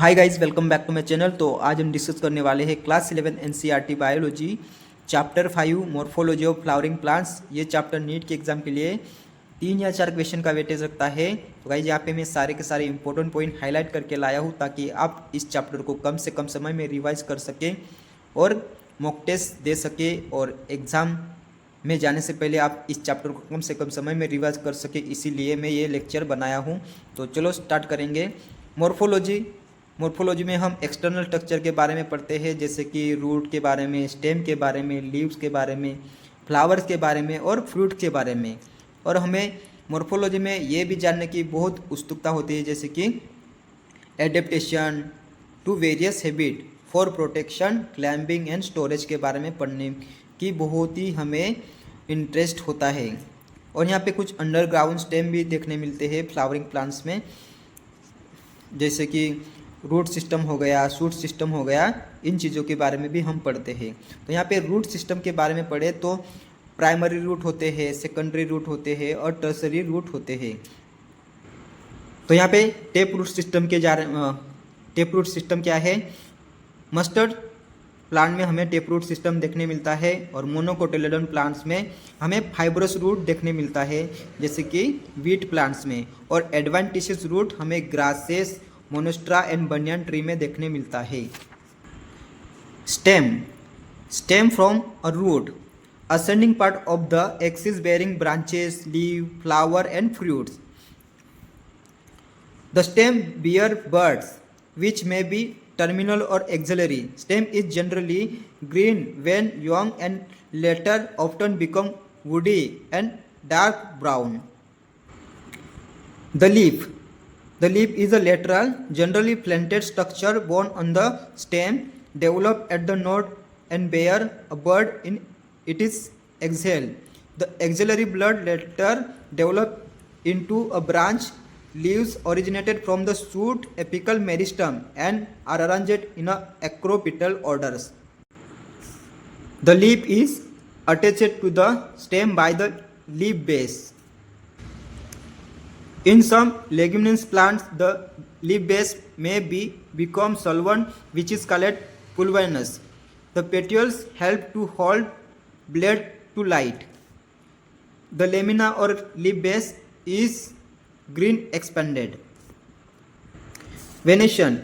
Hi guys, welcome back to my channel. तो आज हम डिस्कस करने वाले हैं class 11 NCERT biology chapter 5 morphology of flowering plants. ये चैप्टर नीट के एग्जाम के लिए 3 या 4 क्वेश्चन का वेटेज रखता है। तो गाइस यहाँ पे मैं सारे के सारे इंपॉर्टेंट पॉइंट हाईलाइट करके लाया हूँ ताकि आप इस चैप्टर को कम से कम समय में रिवाइज कर सकें और मॉक टेस्ट दे सके और एग्ज़ाम में जाने से पहले आप इस चैप्टर को कम से कम समय में रिवाइज कर सके, इसीलिए मैं ये लेक्चर बनाया हूँ। तो चलो स्टार्ट करेंगे। मॉर्फोलॉजी में हम एक्सटर्नल स्ट्रक्चर के बारे में पढ़ते हैं, जैसे कि रूट के बारे में, स्टेम के बारे में, लीव्स के बारे में, फ्लावर्स के बारे में और फ्रूट के बारे में। और हमें मॉर्फोलॉजी में ये भी जानने की बहुत उत्सुकता होती है, जैसे कि adaptation to various habit for protection, climbing and storage के बारे में पढ़ने की बहुत ही हमें इंटरेस्ट होता है। और यहाँ पे कुछ अंडरग्राउंड स्टेम भी देखने मिलते हैं फ्लावरिंग प्लांट्स में, जैसे कि रूट सिस्टम हो गया, शूट सिस्टम हो गया, इन चीज़ों के बारे में भी हम पढ़ते हैं। तो यहाँ पे रूट सिस्टम के बारे में पढ़े तो प्राइमरी रूट होते हैं, सेकेंडरी रूट होते हैं और टर्सरी रूट होते हैं। तो यहाँ पे टेप रूट सिस्टम क्या है? मस्टर्ड प्लांट में हमें टेप रूट सिस्टम देखने मिलता है और मोनोकोटिलेडोन प्लांट्स में हमें फाइब्रस रूट देखने मिलता है, जैसे कि वीट प्लांट्स में। और एडवेंटिशियस रूट हमें grasses, monstera and banyan tree में देखने मिलता है। Stem from a root, ascending part of the axis bearing branches, leave, flower and fruits. The stem bear buds which may be terminal or axillary. Stem is generally green when young and later often become woody and dark brown. The leaf is a lateral, generally planted structure borne on the stem, developed at the node and bear a bud in its axil. The axillary bud later develop into a branch. Leaves originated from the shoot apical meristem and are arranged in a acropetal orders. The leaf is attached to the stem by the leaf base. In some leguminous plants, the leaf base may become solvent, which is called pulvinous. The petioles help to hold blade to light. The lamina or leaf base is green expanded. Venation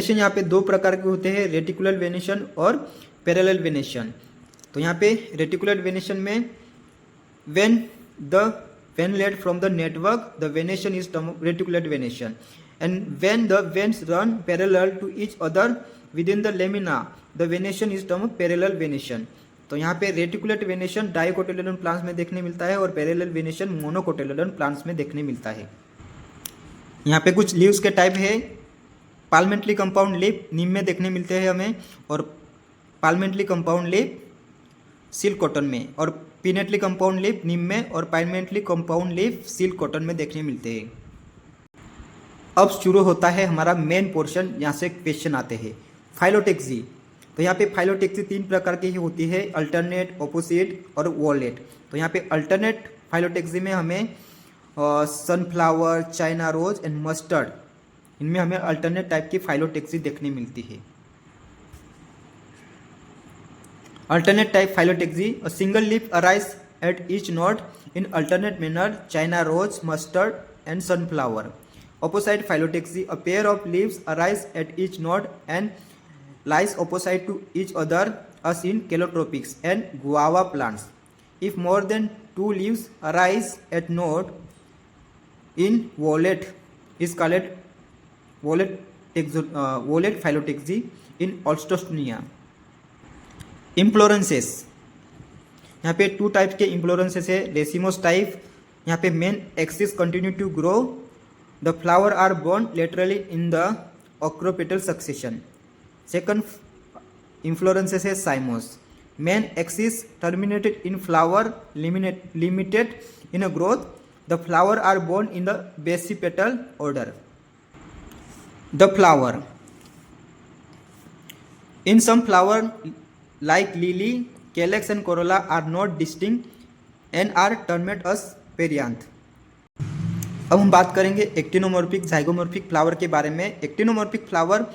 यहाँ पे दो प्रकार के होते हैं, reticular venation और parallel venation. तो यहाँ पे रेटिकुलर वेनेशन में when led from the network, the venation is termed reticular venation, and when the veins run parallel to each other within the lamina, the venation is termed parallel venation. तो यहाँ पे reticular venation डाइकोटिलेडोन plants में देखने मिलता है और parallel venation मोनोकोटिलेडोन plants में देखने मिलता है। यहाँ पे कुछ लीव्स के टाइप है। पाल्मेंटली कंपाउंड लीफ नीम में देखने मिलते हैं हमें, और पाल्मेंटली कंपाउंड लीफ सिल्क कॉटन में, और पिनेटली कंपाउंड लीफ नीम में और पाल्मेंटली कंपाउंड लीफ सिल्क कॉटन में देखने मिलते हैं। अब शुरू होता है हमारा मेन पोर्शन, यहाँ से क्वेश्चन आते हैं। फाइलोटेक्सी। तो यहाँ पे फाइलोटेक्सी 3 प्रकार की ही होती है, अल्टरनेट, ऑपोजिट और वॉलेट। तो यहाँ पे अल्टरनेट फाइलोटेक्सी में हमें sunflower, China rose and mustard, इनमें हमें अल्टरनेट टाइप की फाइलोटेक्सी देखने मिलती है। Alternate type phyllotaxy, a single leaf arise at each node in alternate manner, China rose, mustard and sunflower. Opposite phyllotaxy, a pair of leaves arise at each node and lies opposite to each other as in calotropis and guava plants. If more than 2 leaves arise at node in volate is called volate phyllotaxy in Alstostonia. Inflorescences, यहाँ पे 2 type के इम्फ्लोरेंसेस है। Racemose type, यहाँ पे main axis continue to grow, the flower are borne laterally in the acropetal succession. Second inflorescence है साइमोस, main axis terminated in flower, limited in a growth. The flower are borne in the basipetal order. The flower. In some flower like lily, calyx and corolla are not distinct and are termed as perianth. अब हम बात करेंगे actinomorphic zygomorphic flower के बारे में। Actinomorphic flower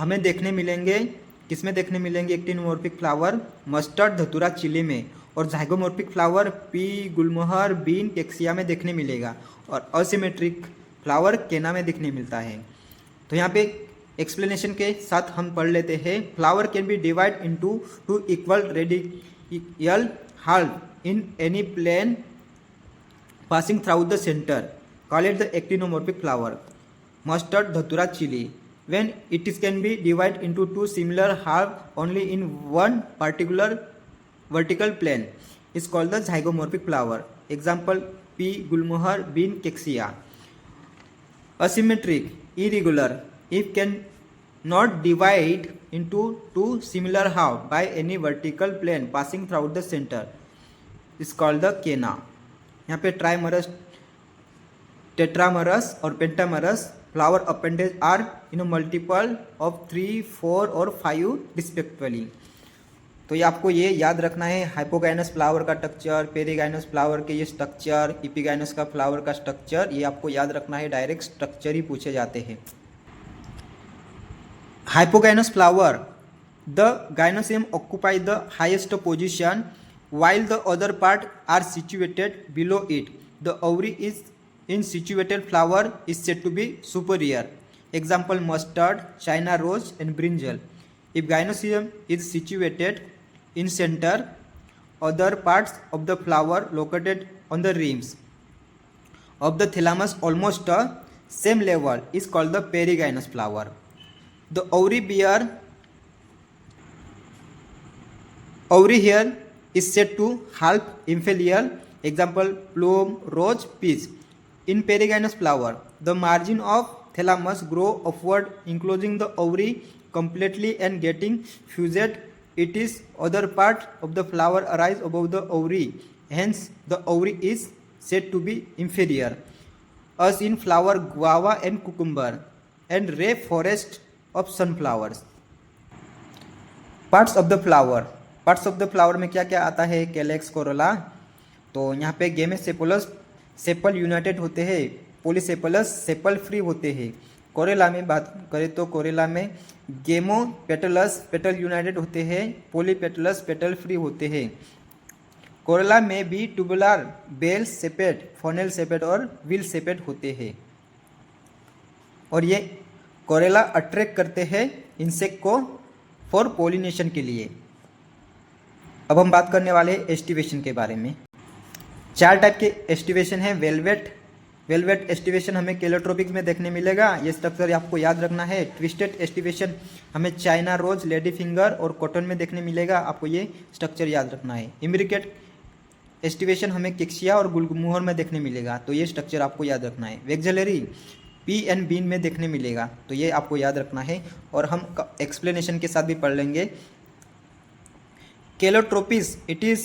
हमें देखने मिलेंगे, किसमें देखने मिलेंगे actinomorphic flower? Mustard, datura, chilli में। और zygomorphic flower pea, gulmohar, bean, cassia में देखने मिलेगा। और असिमेट्रिक फ्लावर केना में दिखने मिलता है। तो यहाँ पे एक्सप्लेनेशन के साथ हम पढ़ लेते हैं। Flower can be divide into two equal radial half in any plane passing through the center. Call it the actinomorphic flower. Mustard, dhatura, chili. When it is can be divided into two similar halves only in one particular vertical plane is called the zygomorphic flower. Example: pea, gulmohar, bean, caxia. Asymmetric, irregular. If can not divide into two similar halves by any vertical plane passing through the center is called the cana. यहाँ पे trimerous, tetramerous और pentamerous flower appendage are in multiple of 3, 4 और 5 respectively. तो ये आपको ये याद रखना है, हाइपोगाइनस फ्लावर का स्ट्रक्चर, पेरीगाइनस फ्लावर के ये स्ट्रक्चर, इपिगाइनस का फ्लावर का स्ट्रक्चर, ये आपको याद रखना है। डायरेक्ट स्ट्रक्चर ही पूछे जाते हैं। Hypogynous flower, the gynoecium occupy the highest position while the other part are situated below it. The ovary is in situated flower is said to be superior. Example: mustard, China rose and brinjal. If gynoecium is situated in center, other parts of the flower located on the rims of the thalamus almost same level is called the perigynous flower. The ovary here is said to half epithelial. Example: plum, rose, peach. In perigynous flower, the margin of thalamus grow upward, enclosing the ovary completely and getting fused. It is other part of the flower arise above the ovary. Hence, the ovary is said to be inferior. As in flower guava and cucumber, and ray forest of sunflowers. Parts of the flower. Parts of the flower में क्या क्या आता है? Calyx, Corolla. तो यहाँ पे गेमेसेपोलस sepal United होते हैं, पॉलीसेपलस सेपल फ्री होते हैं। कोरेला में बात करें तो कोरेला में गेमो पेटलस पेटल यूनाइटेड होते हैं, पॉलीपेटलस पेटल फ्री होते हैं। कोरेला में भी ट्यूबुलर, बेल सेपेट, फनेल सेपेट और व्हील सेपेट होते हैं। और ये कोरेला अट्रैक्ट करते हैं इंसेक्ट को फॉर पॉलिनेशन के लिए। अब हम बात करने वाले हैं एस्टिवेशन के बारे में। 4 टाइप के एस्टिवेशन है। वेलवेट एस्टिवेशन हमें केलोट्रोपिक में देखने मिलेगा, ये स्ट्रक्चर आपको याद रखना है। ट्विस्टेड एस्टिवेशन हमें चाइना रोज, लेडी फिंगर और कॉटन में देखने मिलेगा, आपको ये स्ट्रक्चर याद रखना है। इम्ब्रिकेट एस्टिवेशन हमें केक्सिया और गुलमोहर में देखने मिलेगा, तो ये स्ट्रक्चर आपको याद रखना है। वेक्सेलरी पी एंड बीन में देखने मिलेगा, तो ये आपको याद रखना है। और हम एक्सप्लेनेशन के साथ भी पढ़ लेंगे। Calotropis, it is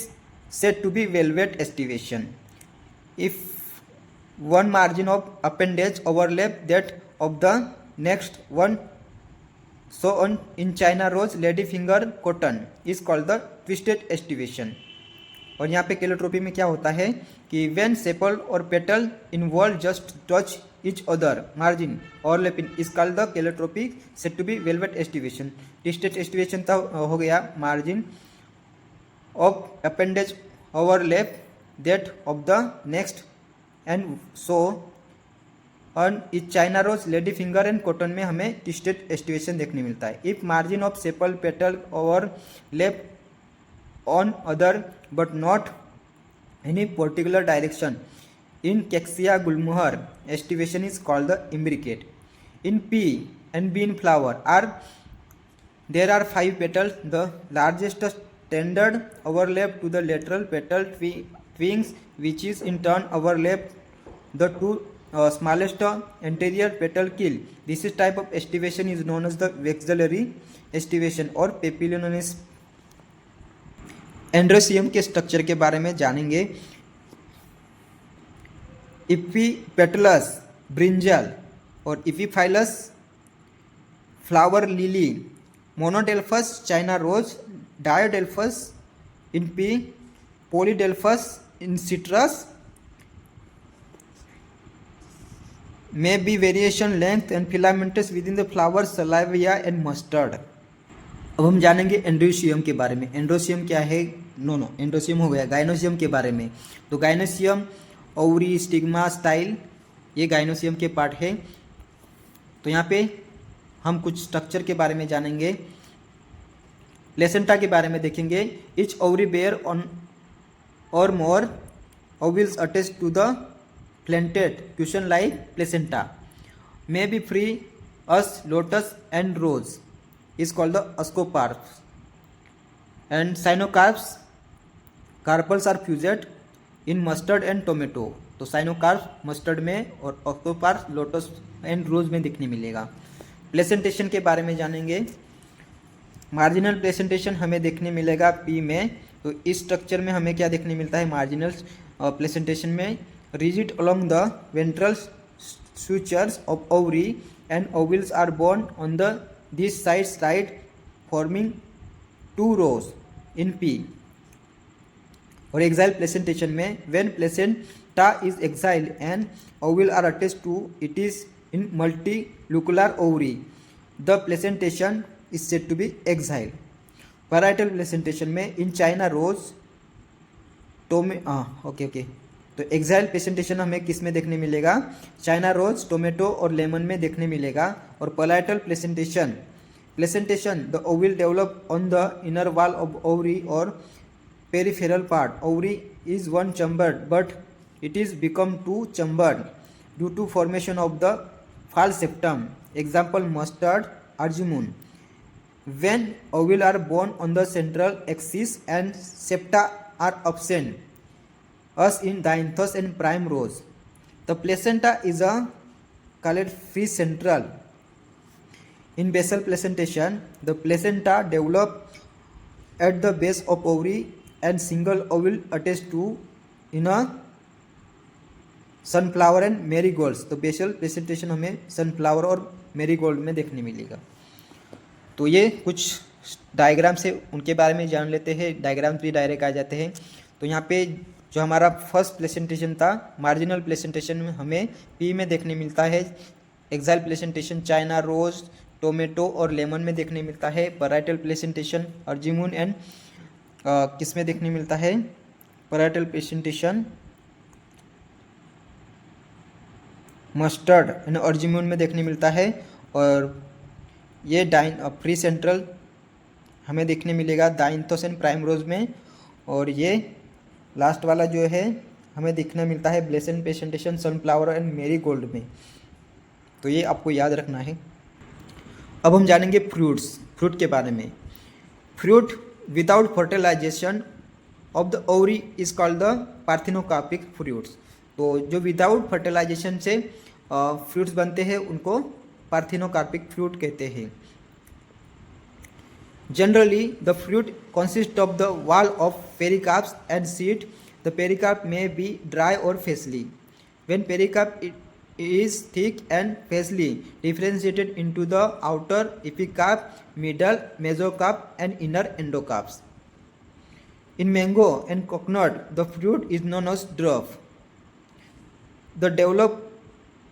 said to be velvet estivation. If one margin of appendage overlap that of the next one, so on in China rose, lady finger, cotton is called the twisted estivation. और यहाँ पे केलोट्रोपी में क्या होता है कि when sepal or petal involved just touch each other, margin overlapping is called the calotropy, said to be velvet estivation. Twisted estivation तो हो गया margin of appendage overlap that of the next and so on is China rose, lady finger and cotton में हमें twisted estivation देखने मिलता है। If margin of sepal petal overlap on other but not any particular direction, in Caxia gulmohar estivation is called the imbricate. In pea and bean flower there are 5 petals. The largest standard overlap to the lateral petal twins, which is in turn overlap the 2 smallest anterior petal keel. This type of estivation is known as the vexillary estivation or papiliononis. Androecium के structure के बारे में जानेंगे। Epipetalous brinjal और epiphyllous flower lily, monadelphous China rose, diadelphous in pea, polyadelphous in citrus, may be variation length and filaments within the flower salvia and mustard. अब हम जानेंगे androecium के बारे में। एंड्रोसियम क्या है? नो एंड्रोसियम हो गया। गाइनोसियम के बारे में, तो गाइनोसियम ओवरी स्टिग्मा स्टाइल, ये गाइनोसियम के पार्ट है। तो यहाँ पे हम कुछ स्ट्रक्चर के बारे में जानेंगे। प्लेसेंटा के बारे में देखेंगे। Etch ovary bear one or more ovules attached to the placenta question like placenta may be free as lotus and rose is called the ascocarps, and cyanocarps carpels are fused in mustard and tomato। तो साइनोकार्प mustard में और ascocarps lotus and रोज में दिखने मिलेगा। Placentation के बारे में जानेंगे। मार्जिनल प्लेसेंटेशन हमें देखने मिलेगा पी में। तो इस स्ट्रक्चर में हमें क्या देखने मिलता है? मार्जिनल प्लेसेंटेशन में rigid along the ventral sutures of ovary and ovules are born on the this side forming two rows in P। और एक्साइल प्लेसेंटेशन में when placenta is exiled and ovule are attached to it is in multilocular ovary, the placentation is said to be exiled। parietal placentation में in China rose okay तो axile placentation हमें किस में देखने मिलेगा? China rose, tomato और lemon में देखने मिलेगा। और parietal placentation the ovule develop on the inner wall of ovary or peripheral part. Ovary is one chambered but it is become two chambered due to formation of the false septum. Example mustard, Argemone. When ovule are born on the central axis and septa are absent us in dianthus and prime rows, the placenta is called free central। in basal placentation the placenta develop at the base of ovary and single ovule attached to in a sunflower and marigolds। तो basal placentation हमें sunflower और marigold में देखने मिलेगा। तो ये कुछ diagram से उनके बारे में जान लेते हैं। डायग्राम भी डायरेक्ट आ जाते हैं। तो यहाँ पे जो हमारा फर्स्ट प्लेसेंटेशन था, मार्जिनल प्लेसेंटेशन में हमें पी में देखने मिलता है। Axile placentation China rose, tomato और लेमन में देखने मिलता है। पैराइटल प्लेसेंटेशन अर्जिमून एंड किस में देखने मिलता है? पैराइटल प्लेसेंटेशन मस्टर्ड एंड अर्जिमून में देखने मिलता है। और ये फ्री सेंट्रल हमें देखने मिलेगा डाइंथोस एंड प्राइम रोज में। और ये लास्ट वाला जो है हमें देखने मिलता है ब्लेसेंट प्लेसेंटेशन सनफ्लावर एंड मेरीगोल्ड में। तो ये आपको याद रखना है। अब हम जानेंगे फ्रूट के बारे में। Fruit without fertilization of the ovary is called the parthenocarpic fruits. तो जो विदाउट फर्टिलाइजेशन से फ्रूट्स बनते हैं उनको पार्थिनोकार्पिक फ्रूट कहते हैं। Generally, the fruit consists of the wall of pericarps and seed. The pericarp may be dry or fleshy. When pericarp is thick and fleshy, differentiated into the outer epicarp, middle mesocarp, and inner endocarps. In mango and coconut, the fruit is known as drupe. They develop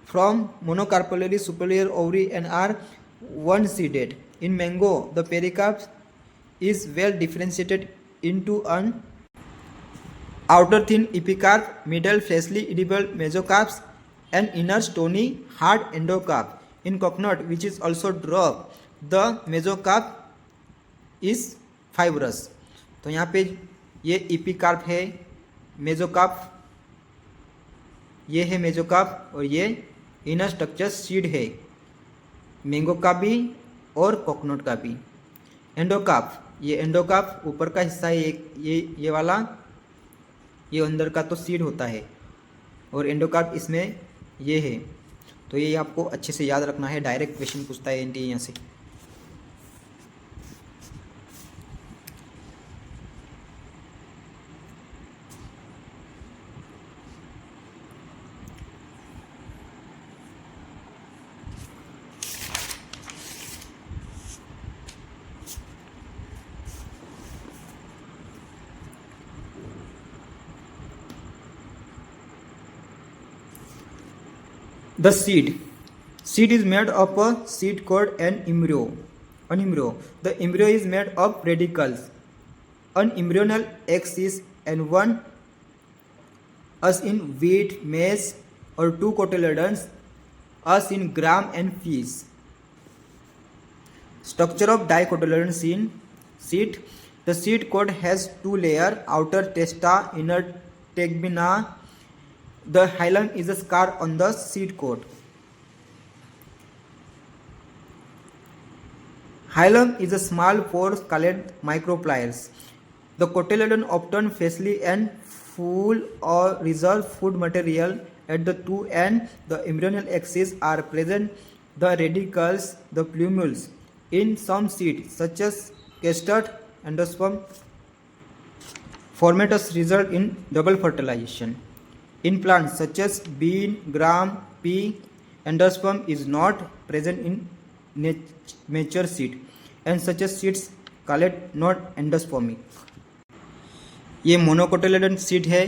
from monocarpally superior ovary and are one-seeded. In mango, the pericarp is well differentiated into an outer thin epicarp, middle fleshy edible mesocarps, and inner stony hard endocarp. In coconut, which is also drupe, the mesocarp is fibrous। तो यहाँ पे ये epicarp है, mesocarp ये है mesocarp और ये inner structure seed है, मैंगो का भी और कोकोनट का भी। एंडोकार्प, ये एंडोकार्प ऊपर का हिस्सा है, ये वाला, ये अंदर का तो सीड होता है और एंडोकार्प इसमें ये है। तो ये आपको अच्छे से याद रखना है, डायरेक्ट क्वेश्चन पूछता है एनटीए यहाँ से। The seed is made of a seed called an embryo. The embryo is made of radicals. An embryonal axis and one as in wheat, maize, or two cotyledons as in gram and fish. Structure of dicotyledon seed. The seed coat has two layers, outer testa, inner tegmina. The hilum is a scar on the seed coat. Hilum is a small pores called micropliers. The cotyledon often facially and full or reserve food material at the two ends. The embryonal axis are present the radicals, the plumules. In some seeds, such as custard, endosperm formatus result in double fertilization. In plants such as bean, gram, pea, endosperm is not present in mature seed, and such as seeds called not endospermic. ये monocotyledon seed है.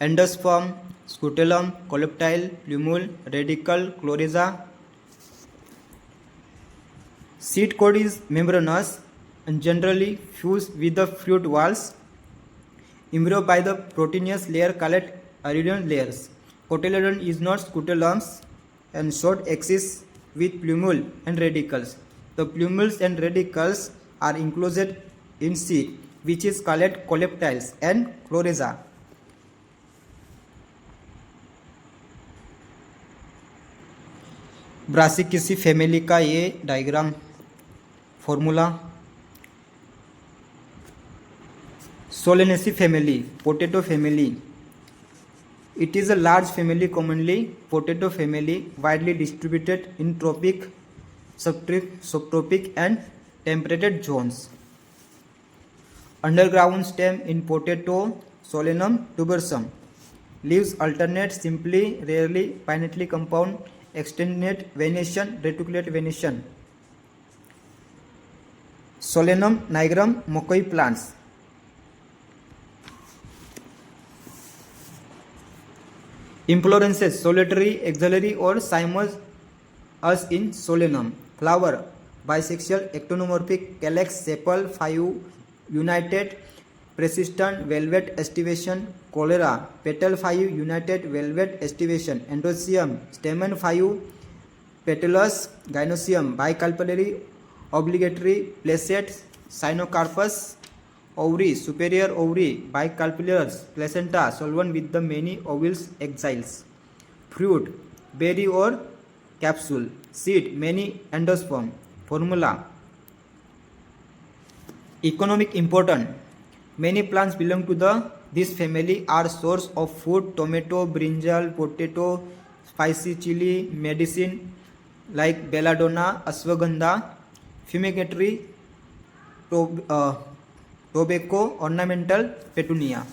Endosperm, scutellum, coleoptile, plumule, radicle, coleorhiza. Seed coat is membranous and generally fused with the fruit walls. Embryo by the proteinous layer called iridian layers. Cotyledon is not scutellums and short axis with plumule and radicals. The plumules and radicals are enclosed in seed, which is called coleptiles and chloreza. Brassicaceae family का ये diagram formula. Solanaceae family, potato family. It is a large family, commonly potato family, widely distributed in tropic, subtropic and temperate zones. Underground stem in potato, Solanum tuberosum. Leaves alternate, simply, rarely, pinnately compound, extended venation, reticulate venation. Solanum nigrum, mokoi plants. Inflorescences solitary, axillary or cymose as in Solanum. Flower bisexual, actinomorphic, calyx, sepal, 5 united, persistent, velvet estivation. Cholera, petal 5 united, velvet estivation. Endoecium, stamen 5 petalous, gynoecium, bicarpellary, obligatory, placate, cyanocarpus. Ovary, superior ovary, bicarpellars, placenta, solvent with the many ovules, exiles. Fruit, berry or capsule. Seed, many endosperm. Formula. Economic importance. Many plants belong to this family are source of food. Tomato, brinjal, potato, spicy chili, medicine like belladonna, ashwagandha, fumigatory, tobacco, ornamental, petunia.